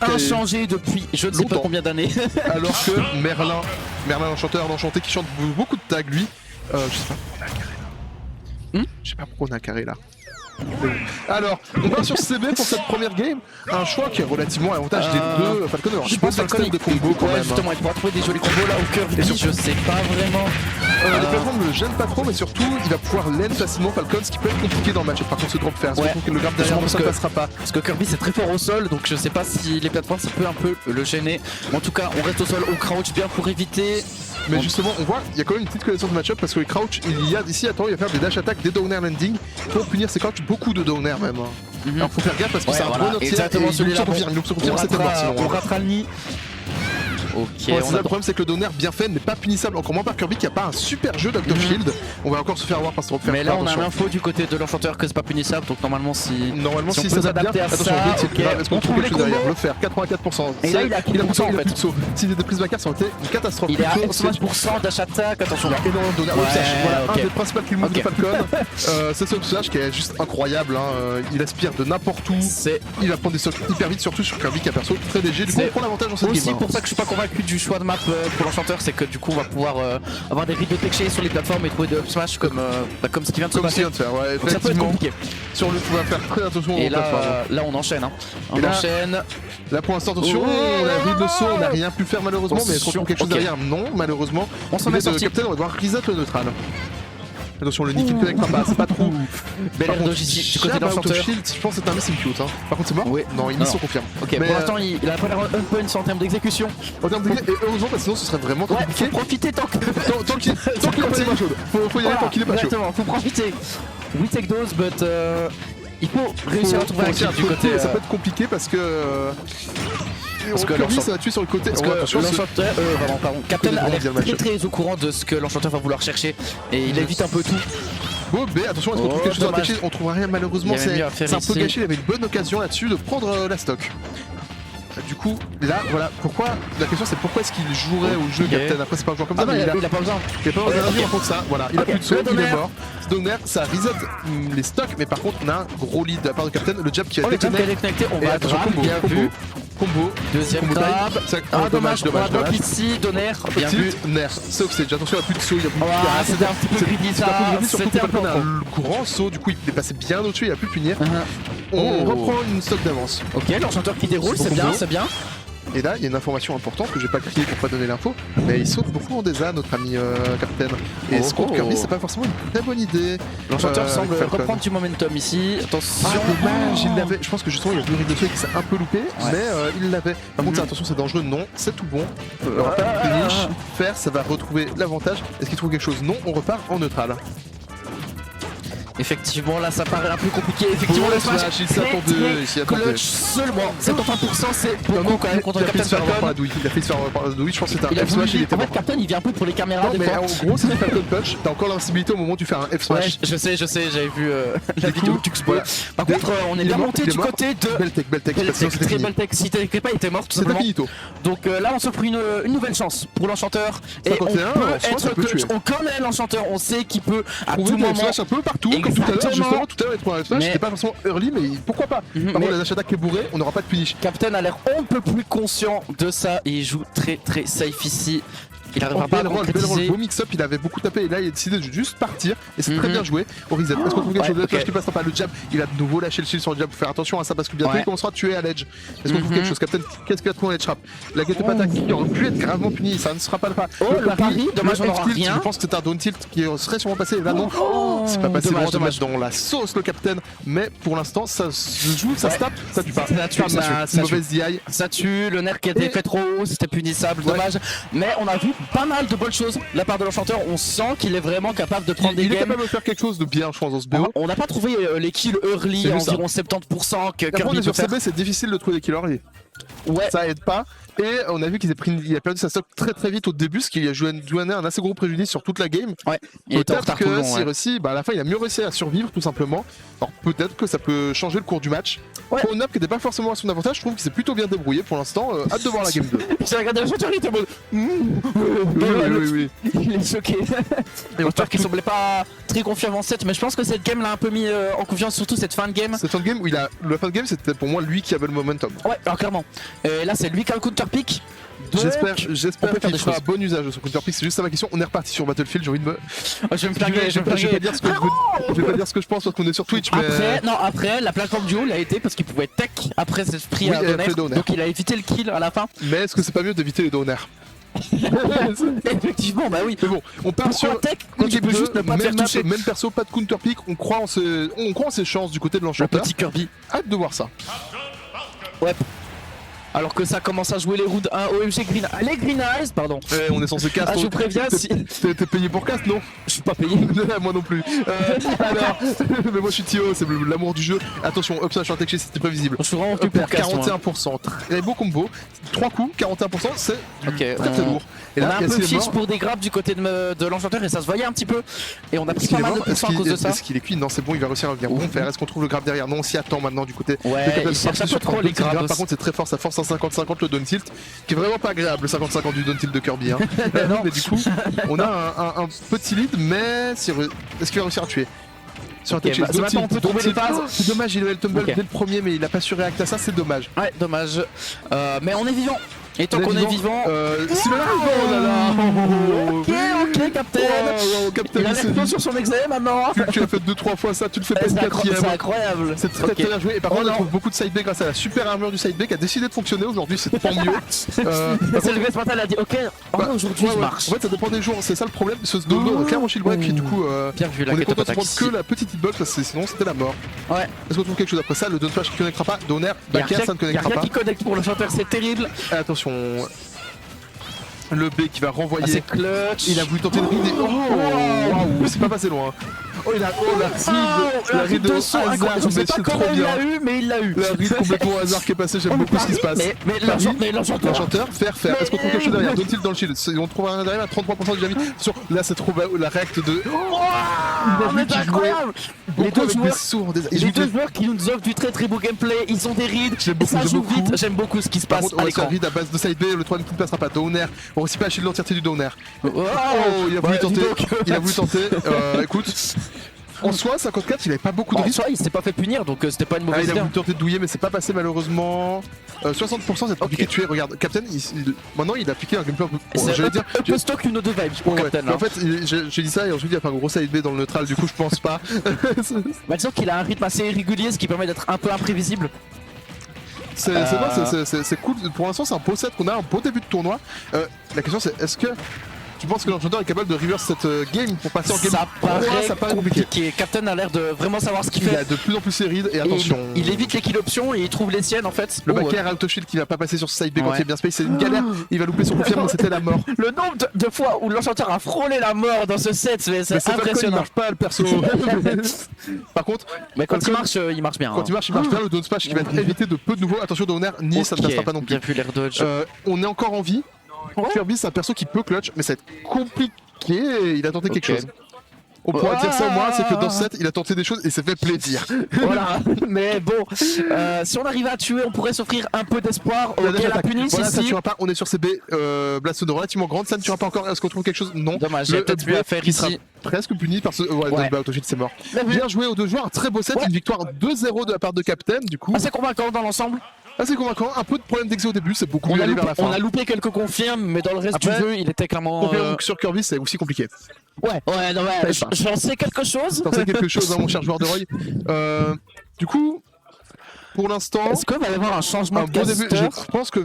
inchangé depuis je ne sais pas combien d'années. Alors que Merlin l'enchanteur d'Enchanté qui chante beaucoup de tags lui. Je sais pas pourquoi on a un carré là. Je sais pas pourquoi on a un carré là. Alors, on va sur CB pour cette première game. Un choix qui est relativement à l'avantage des deux Falcon. Je pense Falcon de combo quand même. Justement, il pourra trouver des jolis combos là au cœur du je sais pas vraiment. Les plateformes ne le gênent pas trop, mais surtout il va pouvoir lane facilement Falcon, ce qui peut être compliqué dans le match. Par contre, ce drop faire, que le grab derrière ça ne passera pas. Parce que Kirby c'est très fort au sol, donc je sais pas si les plateformes ça peut un peu le gêner. En tout cas, on reste au sol, on crouch bien pour éviter. Mais justement, on voit, il y a quand même une petite connaissance de match-up parce que les crouch, il y a d'ici, attends, il va faire des dash attack, des downer landing pour punir ses crouch, beaucoup de downer même. Alors faut faire gaffe parce que c'est un gros notier. Exactement, celui-là. C'était mort sinon. On ratera le nid. Ok, le problème c'est que le donner bien fait n'est pas punissable, encore moins par Kirby qui a pas un super jeu d'Octo Shield. On va encore se faire avoir par ce drop. Mais là on a l'info du côté de l'enchanteur que c'est pas punissable, donc normalement si on peut s'adapter à ça, est-ce qu'on trouve quelque chose derrière? Le faire, 84%. Et là il a plus de saut en fait. S'il était plus backer ça aurait été une catastrophe. Il est à 65% dash attack, attention. Il a énormément de donner. Voilà, un des principaux kills moves de Falcon. C'est ce upstage qui est juste incroyable. Il aspire de n'importe où. Il va prendre des stocks hyper vite, surtout sur Kirby qui a perso très léger. Du coup on prend l'avantage dans cette game. C'est pour ça que je suis pas convaincu du choix de map pour l'enchanteur, c'est que du coup on va pouvoir avoir des reads de tech sur les plateformes et trouver des up smash comme ce qui vient de se passer. Donc ça peut être compliqué. Sur le on va faire très attention et là on enchaîne. On enchaîne. Là pour l'instant attention, on a read de saut, on n'a rien pu faire malheureusement, mais est-ce qu'on trouve quelque chose derrière? Non, malheureusement. On s'en est sorti. Captain, on va devoir reset le neutral. Attention, le Nick connecte pas, c'est pas trop. Bel air dodge ici du côté de l'enchanteur. Je pense que c'est un miss cute. Par contre, c'est mort? Oui. Non, il se confirme. Ok, pour l'instant, il a pas l'air un punch en termes d'exécution. En termes d'exécution, et heureusement, parce que sinon ce serait vraiment compliqué. Faut profiter tant qu'il est pas chaud. Faut y aller tant qu'il est pas chaud. Exactement, faut profiter. We take those, but il faut réussir à trouver un kill du côté. Ça peut être compliqué parce que. Parce que Kirby ça va tuer sur le côté. Parce que l'enchanteur, Captain a l'air très au courant de ce que l'enchanteur va vouloir chercher et il évite un peu tout. Bon, mais attention, est-ce qu'on trouve quelque chose à attacher? On trouvera rien malheureusement, c'est un peu gâché. Il avait une bonne occasion là-dessus de prendre la stock. Du coup, là, voilà, pourquoi la question c'est pourquoi est-ce qu'il jouerait au jeu Captain? Après, c'est pas un joueur comme ça, mais il a pas besoin. Il a pas besoin d'énergie contre ça, voilà, il a plus de saut, il est mort. Donner, ça reset les stocks, mais par contre, on a un gros lead de la part de Captain. Le jab qui a déconnecté, on va grab, bien vu. Combo, deuxième grab. Dommage, dommage. Ici, Donner, bien vu. Ner, sauf que attention, il n'y a plus de saut, il y a plus de. C'était un petit peu greedy ça. C'était un grand saut, du coup, il est passé bien au-dessus, il a pu punir. On reprend une stock d'avance. Ok, l'enchanteur qui déroule, c'est bien, c'est bien. Et là, il y a une information importante que j'ai pas crié pour pas donner l'info, mais il saute beaucoup en désa, notre ami Captain. Et ce contre Kirby, c'est pas forcément une très bonne idée. L'enchanteur semble reprendre du momentum ici. Attention, dommage, il l'avait. Je pense que justement, il y a deux rides de feu qui s'est un peu loupé, mais il l'avait. Par contre, attention, c'est dangereux. Non, c'est tout bon. On va faire finish, faire, ça va retrouver l'avantage. Est-ce qu'il trouve quelque chose? Non, on repart en neutral. Effectivement, là ça paraît un peu compliqué. Effectivement, le smash clutch seulement 70%, c'est beaucoup quand même contre Captain Falcon. Il a fait se faire par la douille, je pense que c'était un F smash. En fait, Captain il vient un peu pour les caméras. Non, mais en gros, c'est du Falcon punch. T'as encore l'invincibilité au moment où tu fais un F smash. Je sais, j'avais vu la vidéo du Xbox. Par contre, on est bien monté du côté de Beltech. Très Beltech. Si t'étais pas, il était mort tout simplement. Donc là, on s'offre une nouvelle chance pour l'enchanteur. Et on peut être clutch. On connaît l'enchanteur, on sait qu'il peut à tout moment. Un peu partout. Tout à l'heure, justement, tout à l'heure, pour un F-Smash, c'était pas forcément early, mais pourquoi pas? Par contre, la dash attack est bourrée, on n'aura pas de punish. Captain a l'air un peu plus conscient de ça et il joue très safe ici. Il arrivera pas à concrétiser. Beau mix-up, il avait beaucoup tapé et là il a décidé de juste partir et c'est très bien joué au reset. Est-ce qu'on trouve quelque chose de flash qui passera pas? Le jab, il a de nouveau lâché le shield sur le jab, faut faire attention à ça parce que bientôt il commencera à tuer à l'edge. Est-ce qu'on trouve quelque chose? Captain, qu'est-ce qu'il a trouvé en edge trap? La guette pas attaque qui aurait pu être gravement punie, ça ne sera pas le cas. Le pari, dommage, on aura rien. Je pense que c'était un down tilt qui serait sûrement passé et là non. C'est pas passé, dommage dans la sauce le Captain, mais pour l'instant ça se joue, ça se tape, ça tue pas. C'est une mauvaise DI. Ça tue, le nerf qui a été fait trop haut, c'était punissable, dommage. Mais on a vu pas mal de bonnes choses de la part de l'enchanteur, on sent qu'il est vraiment capable de prendre des games. Il est capable de faire quelque chose de bien, je pense, dans ce BO. On n'a pas trouvé les kills early à environ 70% que Kirby sur CB, c'est difficile de trouver des kills early. Ouais. Ça aide pas. Et on a vu qu'il a perdu sa stock très vite au début, ce qui a joué un assez gros préjudice sur toute la game. Ouais. Peut-être que s'il réussit, à la fin il a mieux réussi à survivre tout simplement. Alors peut-être que ça peut changer le cours du match. Pour une up qui n'était pas forcément à son avantage, je trouve qu'il s'est plutôt bien débrouillé pour l'instant. Hâte de voir la game 2. J'ai regardé le chanteur, il était en mode. Oui. Il est choqué. Et on espère qu'il semblait pas très confiant avant 7, mais je pense que cette game l'a un peu mis en confiance, surtout cette fin de game. Cette fin de game où la fin de game c'était pour moi lui qui avait le momentum. Ouais, alors clairement. Et là c'est lui qui a le counter pick. J'espère qu'il fera bon usage de son counter pick, c'est juste ça ma question. On est reparti sur Battlefield, j'ai envie de me. Je vais me flinguer, je vais pas dire ce que je vais pas dire ce que je pense parce qu'on est sur Twitch. Mais... Après la plateforme duo l'a été parce qu'il pouvait être tech après cette pris à Donner, donc il a évité le kill à la fin. Mais est-ce que c'est pas mieux d'éviter les Donner? Effectivement, bah oui. Mais bon, on part sur tech quand tu peux juste ne pas te faire toucher. Même perso, pas de counter pick, on croit en ses chances du côté de l'enchanteur. Petit Kirby. Hâte de voir ça. Ouais. Alors que ça commence à jouer les rounds 1 OMG Green. Allez Green Eyes, pardon. Ouais, on est censé cast. Je vous préviens si. T'es payé pour cast, non? Je suis pas payé. Moi non plus. Alors, mais moi je suis Tio, c'est l'amour du jeu. Attention, up smash attack, c'était prévisible. Je suis vraiment plus pour cast. 41%. Très beau combo. 3 coups, 41%, c'est très lourd. Et là, on a un peu fixe pour des grappes du côté de l'enchanteur et ça se voyait un petit peu. Et on a pris pas mal de pourcents à cause de ça. Est-ce qu'il est clean? Non, c'est bon, il va réussir à revenir. Bon faire. Est-ce qu'on trouve le grab derrière? Non, on s'y attend maintenant du côté. Ouais, il cherche un peu trop les grappes. Par contre, c'est très fort, ça force un 50-50 le down tilt, qui est vraiment pas agréable le 50-50 du down tilt de Kirby. Hein. Non, mais du coup, on a un petit lead, mais est-ce qu'il va réussir à tuer? Sur maintenant on peut trouver les phases. C'est dommage, il a eu le tumble dès le premier, mais il a pas su réacter à ça, c'est dommage. Ouais, dommage. Mais on est vivant. Et tant qu'on est vivant, c'est oh là là. Ok, Captain. Captain, il a l'air sur son exé maintenant. Tu as fait 2-3 fois ça, tu le fais pas une quatrième. C'est incroyable. C'est très bien joué. Et par contre, on trouve beaucoup de side B grâce à la super armure du side B qui a décidé de fonctionner aujourd'hui. C'est tant mieux. C'est le gars mental a dit ok, aujourd'hui je marche. En fait, ça dépend des jours. C'est ça le problème. Ce dodo clairement shield break. Et du coup, on est content de prendre que la petite hitbox parce que sinon c'était la mort. Ouais. Est-ce qu'on trouve quelque chose après ça? Le down smash qui connectera pas. Donner, backer, ça ne connectera pas. Il y a rien qui connecte pour le chanteur, c'est terrible. Attention. Le B qui va renvoyer. C'est clutch. Il a voulu tenter de rider. Oh, waouh, c'est pas passé loin. Oh, il a la ride de hasard. Je sais pas comment il l'a eu, mais il l'a eu. La ride complètement au hasard qui est passée, j'aime beaucoup ce qui se passe. Mais l'enchanteur, faire. Est-ce qu'on trouve quelque chose derrière? Down tilt dans le shield. On trouve un derrière à 33% du damage. Là, c'est trop la react de. C'est incroyable. Les deux joueurs qui nous offrent du très beau gameplay, ils ont des rides, ça joue vite, j'aime beaucoup ce qui se passe. On va faire ride à base de side B, le 3 ne passera pas. Downer, on réussit pas à shield l'entièreté du Downer. Il a voulu tenter. Écoute. En soi, 54, il avait pas beaucoup de risques. En soi, il s'est pas fait punir, donc c'était pas une mauvaise idée. Il a voulu tenter de douiller, mais c'est pas passé malheureusement. 60%, c'est compliqué de tuer. Regarde, Captain, maintenant il a piqué un gameplay un peu. J'allais dire, un peu stock une autre vibe pour Captain. En fait, j'ai dit ça et ensuite il y a pas un gros side B dans le neutral, du coup, je pense pas. Disons qu'il a un rythme assez irrégulier, ce qui permet d'être un peu imprévisible. C'est cool. Pour l'instant, c'est un beau set qu'on a, un beau début de tournoi. La question, c'est est-ce que. Tu penses que l'enchanteur est capable de reverse cette game pour passer en game? Ça paraît compliqué. Captain a l'air de vraiment savoir ce qu'il fait. Il a de plus en plus ses rides et attention. Il évite les kill options et il trouve les siennes en fait. Le backer auto shield qui va pas passer sur ce side B quand il est bien space, c'est une galère. Il va louper son confirme, c'était la mort. Le nombre de fois où l'enchanteur a frôlé la mort dans ce set, c'est impressionnant. Il marche pas le perso. Par contre, quand il marche bien. Quand il marche bien. Le down smash qui va être évité de peu de nouveau. Attention, Donner, ni ça ne passera pas non plus. Bien vu l'air dodge. On est encore en vie. Kirby, c'est un perso qui peut clutch, mais ça va être compliqué. Il a tenté quelque chose. On pourra dire ça au moins, c'est que dans ce set, il a tenté des choses et ça fait plaisir. Voilà, mais bon, si on arrive à tuer, on pourrait s'offrir un peu d'espoir. La punition voilà, ici. ça ne tuera pas, on est sur CB, Blastone relativement grande, ça ne tuera pas encore. Est-ce qu'on trouve quelque chose? Non. Dommage, j'ai peut-être mieux à faire ici. Presque puni par ce. Ouais. Autoshield, c'est mort. Bien joué aux deux joueurs, un très beau set, une victoire 2-0 de la part de Captain, du coup. Assez convaincant dans l'ensemble. Assez convaincant, un peu de problème d'exé au début, c'est beaucoup mieux aller vers la fin. On a loupé quelques confirmes, mais dans le reste du jeu, il était clairement. Sur Kirby, c'est aussi compliqué. Ouais, j'en sais quelque chose. J'en sais quelque chose, hein, mon cher joueur de Roy. Du coup, pour l'instant. Est-ce qu'il va y avoir un changement de bon début, je pense que